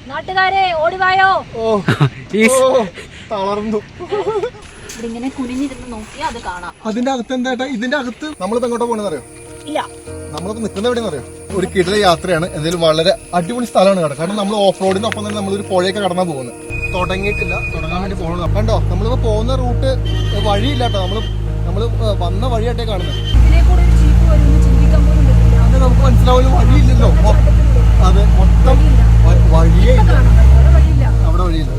നാട്ടുകാരെ ഓടിവായോ. തളർന്നു. ഇങ്ങനെ കുനിഞ്ഞിരുന്ന് നോക്കിയാൽ അത് കാണാം. അതിന്റെ അകത്ത് എന്താ? ഇതിന്റെ അകത്ത് നമ്മളിപ്പോ എങ്ങോട്ടാ പോണെന്ന് അറിയോ? ഇല്ല, നമ്മളിപ്പോ നിൽക്കുന്ന എവിടെയെന്ന് അറിയോ? ഒരു കിടല യാത്രയാണ്. എന്തായാലും വളരെ അടിപൊളി സ്ഥലമാണ് കേട്ടോ. കാരണം നമ്മൾ ഓഫ് റോഡിനൊപ്പം തന്നെ നമ്മളൊരു പുഴയൊക്കെ കടന്നാ പോകുന്നത്. തുടങ്ങിയിട്ടില്ല, തുടങ്ങാൻ വേണ്ടി പോകുന്നത്. കണ്ടോ, നമ്മളിപ്പോ പോകുന്ന റൂട്ട് വഴിയില്ല കേട്ടോ. നമ്മള് വന്ന വഴിയായിട്ടേ കാണുന്നത്. അത് നമുക്ക് മനസ്സിലാവില്ല, വഴിയില്ലല്ലോ. അതെ, മൊത്തം വഴിയേ ഇല്ല, അവിടെ വഴിയില്ല.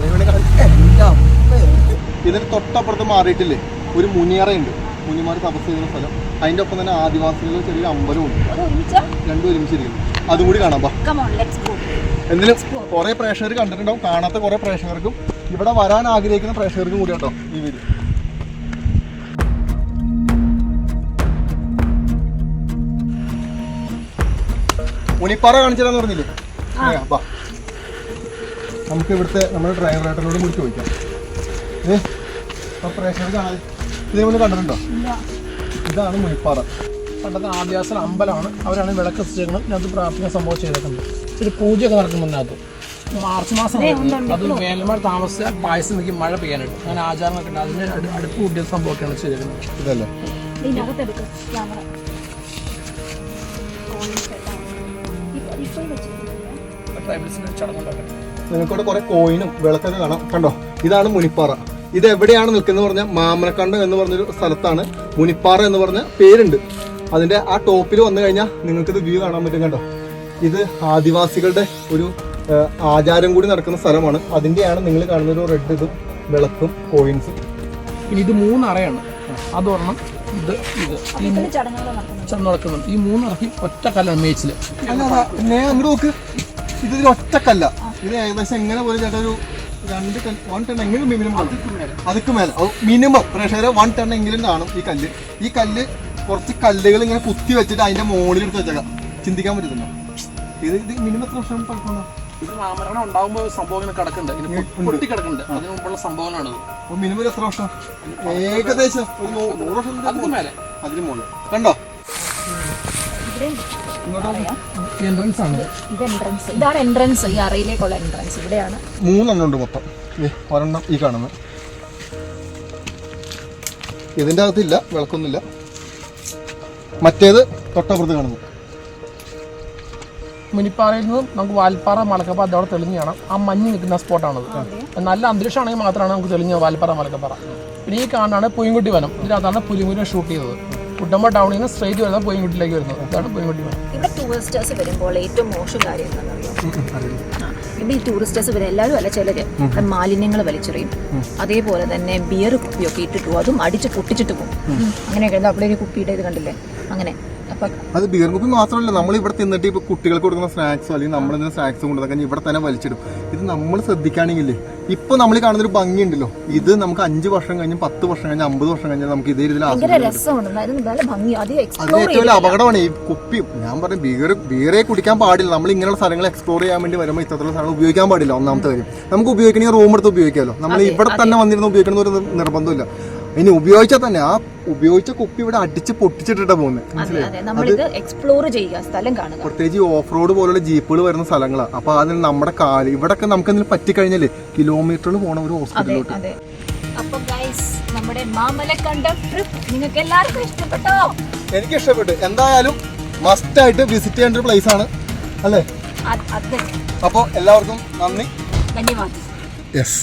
ഇതിന് തൊട്ടപ്പുറത്ത് മാറിയിട്ടില്ലേ ഒരു മുനിയറയുണ്ട്. മുനിമാർ തപസ് ചെയ്യുന്ന സ്ഥലം. അതിന്റെ ഒപ്പം തന്നെ ആദിവാസികളുടെ ചെറിയ അമ്പലമുണ്ട്. രണ്ടും ഒരുമിച്ചിരിക്കുന്നു. അതും കൂടി കാണാം. എന്തിനും കുറെ പ്രേക്ഷകർ കണ്ടിട്ടുണ്ടാവും. കാണാത്ത കുറെ പ്രേക്ഷകർക്കും ഇവിടെ വരാൻ ആഗ്രഹിക്കുന്ന പ്രേക്ഷകർക്കും കൂടി കേട്ടോ ഈ വീഡിയോ. മുനിപ്പാറ കാണിച്ചാലെന്ന് പറഞ്ഞില്ലേ? നമുക്ക് ഇവിടുത്തെ നമ്മുടെ ഡ്രൈവറായിട്ടോട് കൂടി ചോദിക്കാം. പ്രേക്ഷകർ കാണാൻ ഇതേപോലെ കണ്ടിട്ടുണ്ടോ? ഇതാണ് മുനിപ്പാറ. പണ്ടത്തെ ആദിവാസി അമ്പലമാണ്. അവരാണ് വിളക്ക് എത്തിച്ചേക്കുന്നത്. ഇതിനകത്ത് പ്രാർത്ഥന സംഭവം ചെയ്തേക്കുന്നത്. ഒരു പൂജയൊക്കെ നടക്കുന്നുണ്ടകത്ത്. മാർച്ച് മാസം അത് വേനൽമഴ താമസിച്ചാൽ പായസം നിൽക്കും, മഴ പെയ്യാനായിട്ട്. അങ്ങനെ ആചാരങ്ങളൊക്കെ ഉണ്ട്. അതിന് അടുപ്പ് കൂട്ടിയ സംഭവമൊക്കെയാണ് ചെയ്തേക്കുന്നത്. ഇതല്ലേ ട്രൈബൽസിന്റെ ചടങ്ങുകളൊക്കെ. നിങ്ങൾക്കിവിടെ കുറെ കോയിനും വിളക്കൊക്കെ കാണാം. കണ്ടോ, ഇതാണ് മുനിപ്പാറ. ഇത് എവിടെയാണ് നിൽക്കുന്നത് പറഞ്ഞാൽ മാമലക്കണ്ടം എന്ന് പറഞ്ഞൊരു സ്ഥലത്താണ് മുനിപ്പാറ എന്ന് പറഞ്ഞ പേരുണ്ട്. അതിന്റെ ആ ടോപ്പിൽ വന്നു കഴിഞ്ഞാൽ നിങ്ങൾക്കിത് വ്യൂ കാണാൻ പറ്റും. കണ്ടോ, ഇത് ആദിവാസികളുടെ ഒരു ആചാരം കൂടി നടക്കുന്ന സ്ഥലമാണ്. അതിന്റെയാണ് നിങ്ങൾ കാണുന്ന ഒരു റെഡ് ഇതും വിളക്കും കോയിൻസും. പിന്നെ ഇത് 3 അറയാണ്. അതൊരെണ്ണം, ഇത് ചടങ്ങ് നടക്കുന്നുണ്ട്. ഈ 3 അറക്കി ഒറ്റ കല്ലാണ് മേച്ചില്. അങ്ങോട്ട് നോക്ക്, ഇത് ഒറ്റക്കല്ല. ഇത് ഏകദേശം എങ്ങനെ പോലെ ചേട്ടാ ഒരു 1 ടൺ എങ്കിലും മിനിമം അതുക്ക് മേലെ മിനിമം പ്രേക്ഷകരെ 1 ടൺ എങ്കിലും കാണും ഈ കല്ല്. ഈ കല്ല് കുറച്ച് കല്ലുകൾ ഇങ്ങനെ കുത്തി വെച്ചിട്ട് അതിന്റെ മുകളിൽ എടുത്ത് വെച്ചേക്കാം. ചിന്തിക്കാൻ പറ്റുന്നുണ്ടോ? ഇത് മിനിമം എത്ര വർഷം പഴക്കമുണ്ടോ? ഇത് മാമരണം ഉണ്ടാകുമ്പോൾ സംഭവം ഇങ്ങനെ കിടക്കുന്നുണ്ട്, പൊട്ടി കിടക്കുന്നുണ്ട്. അതിന് മുമ്പുള്ള സംഭവങ്ങളാണ്. മിനിമം എത്ര വർഷം? ഏകദേശം ഒരു 100 വർഷം മേലെ. അതിന് മുകളിൽ കണ്ടോ. എൻട്രൻസ് ആണ്. ഇതാണ് എൻട്രൻസ്, ഈ അറയിലേക്കുള്ള എൻട്രൻസ്. ഇവിടെയാണ് 3 എണ്ണം ഉണ്ട് മൊത്തം. ഒരെണ്ണം ഈ കാണുന്നത്. ഇതിന്റെ അകത്തില്ല, വിളക്കൊന്നുമില്ല. മറ്റേത് തൊട്ടപ്പുറത്ത് കാണുന്നു. മുനിപ്പാറയിൽ നിന്നും നമുക്ക് വാൽപ്പാറ മലക്കപ്പാറ അതോടെ തെളിഞ്ഞ് കാണാം. ആ മഞ്ഞ് നിൽക്കുന്ന സ്പോട്ടാണത്. നല്ല അന്തരീക്ഷമാണെങ്കിൽ മാത്രമാണ് നമുക്ക് തെളിഞ്ഞ വാൽപ്പാറ മലക്കപ്പാറ. പിന്നെ ഈ കാണാനാണ് പൂയംകുട്ടി വനം. ഇതിനകത്താണ് പുലിമുരുകൻ ഷൂട്ട് ചെയ്തത്. കുട്ടമ്പ ടൗണിൽ നിന്ന് സ്ട്രേറ്റ് വരുന്നത് പൂയംകുട്ടിയിലേക്ക് വരുന്നത്. ഇതാണ് പൂയംകുട്ടി വനം. ഇവിടെ ടൂറിസ്റ്റേഴ്സ് വരുമ്പോൾ ഏറ്റവും മോശം കാര്യം എന്താണെന്നറിയോ? ഇവിടെ ഈ ടൂറിസ്റ്റേഴ്സ് വരെ എല്ലാവരും അല്ല, ചിലര് മാലിന്യങ്ങൾ വലിച്ചെറിയും. അതേപോലെ തന്നെ ബിയർ കുപ്പിയൊക്കെ ഇട്ടിട്ട് പോകും. അതും അടിച്ച് പൊട്ടിച്ചിട്ട് പോകും. അങ്ങനെയൊക്കെ അവിടെ ഒരു കുപ്പിയുടെ ഇത് കണ്ടില്ലേ? അങ്ങനെ അത് ബിയർ കുപ്പി മാത്രമല്ല, നമ്മൾ ഇവിടെ തിന്നിട്ട് ഇപ്പൊ കുട്ടികൾക്ക് കൊടുക്കുന്ന സ്നാക്സോ അല്ലെങ്കിൽ നമ്മൾ സ്നാക്സും കൊണ്ടുവന്ന് ഇവിടെ തന്നെ വലിച്ചിടും. ഇത് നമ്മൾ ശ്രദ്ധിക്കുകയാണെങ്കിലേ ഇപ്പൊ നമ്മൾ കാണുന്ന ഒരു ഭംഗി ഉണ്ടല്ലോ, ഇത് നമുക്ക് 5 വർഷം കഴിഞ്ഞ് 10 വർഷം കഴിഞ്ഞ് 50 വർഷം കഴിഞ്ഞാൽ നമുക്ക് ഇതേ രീതിയിൽ അത് ഏറ്റവും വലിയ അപകടമാണ് ഈ കുപ്പി. ഞാൻ പറഞ്ഞു ബിയറെ കുടിക്കാൻ പാടില്ല. നമ്മൾ ഇങ്ങനെയുള്ള സ്ഥലങ്ങൾ എക്സ്പ്ലോർ ചെയ്യാൻ വേണ്ടി വരുമ്പോൾ ഇത്തരത്തിലുള്ള സ്ഥലങ്ങൾ ഉപയോഗിക്കാൻ പാടില്ല. ഒന്നാമത്തെ കാര്യം, നമുക്ക് ഉപയോഗിക്കണമെങ്കിൽ റൂം എടുത്ത് ഉപയോഗിക്കാമല്ലോ. നമ്മൾ ഇവിടെ തന്നെ വന്നിരുന്ന് ഉപയോഗിക്കണം ഒരു നിർബന്ധമില്ല. ഇനി ഉപയോഗിച്ചാൽ തന്നെ ആ ഉപയോഗിച്ച കുപ്പി ഇവിടെ അടിച്ച് പൊട്ടിച്ചിട്ടാ പോകുന്നത്. പ്രത്യേകിച്ച് ഓഫ് റോഡ് പോലുള്ള ജീപ്പുകൾ വരുന്ന സ്ഥലങ്ങളാണ്. അപ്പൊ അതിന് നമ്മുടെ കാല് ഇവിടൊക്കെ നമുക്ക് എന്തെങ്കിലും പറ്റിക്കഴിഞ്ഞാല് കിലോമീറ്ററുകൾ പോകണം ഒരു ഹോസ്പിറ്റലിലോട്ട്. എനിക്ക് ഇഷ്ടപ്പെട്ടു. എന്തായാലും മസ്റ്റ് ആയിട്ട് വിസിറ്റ് ചെയ്യേണ്ട ഒരു പ്ലേസ് ആണ് അല്ലേ? അപ്പൊ എല്ലാവർക്കും നന്ദി. യെസ്.